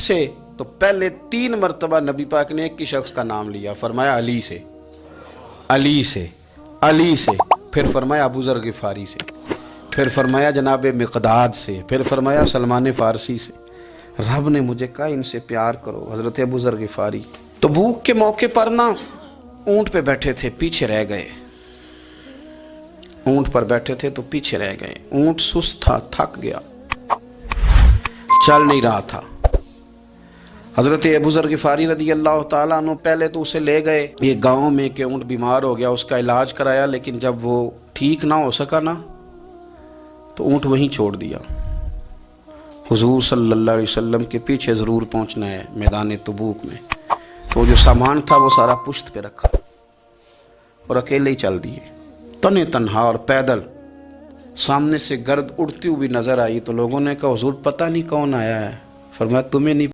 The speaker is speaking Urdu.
سے؟ تو پہلے 3 مرتبہ نبی پاک نے ایک ہی شخص کا نام لیا، فرمایا علی سے، علی سے، علی سے، پھر فرمایا ابو ذر غفاری سے، پھر فرمایا جناب مقداد سے، پھر فرمایا سلمان فارسی سے۔ رب نے مجھے کہا ان سے پیار کرو، حضرت ابو ذر غفاری۔ تبوک کے موقع پر نا اونٹ پہ بیٹھے تھے، پیچھے رہ گئے، اونٹ پر بیٹھے تھے تو پیچھے رہ گئے، اونٹ سست تھا، تھک گیا، چل نہیں رہا تھا۔ حضرت ابو ذر غفاری رضی اللہ تعالیٰ عنہ پہلے تو اسے لے گئے یہ گاؤں میں کہ اونٹ بیمار ہو گیا، اس کا علاج کرایا، لیکن جب وہ ٹھیک نہ ہو سکا نا تو اونٹ وہیں چھوڑ دیا۔ حضور صلی اللہ علیہ وسلم کے پیچھے ضرور پہنچنا ہے میدان تبوک میں، تو جو سامان تھا وہ سارا پشت پہ رکھا اور اکیلے ہی چل دیے، تنے تنہا اور پیدل۔ سامنے سے گرد اڑتی ہوئی نظر آئی تو لوگوں نے کہا حضور پتہ نہیں کون آیا ہے، فرمایا تمہیں نہیں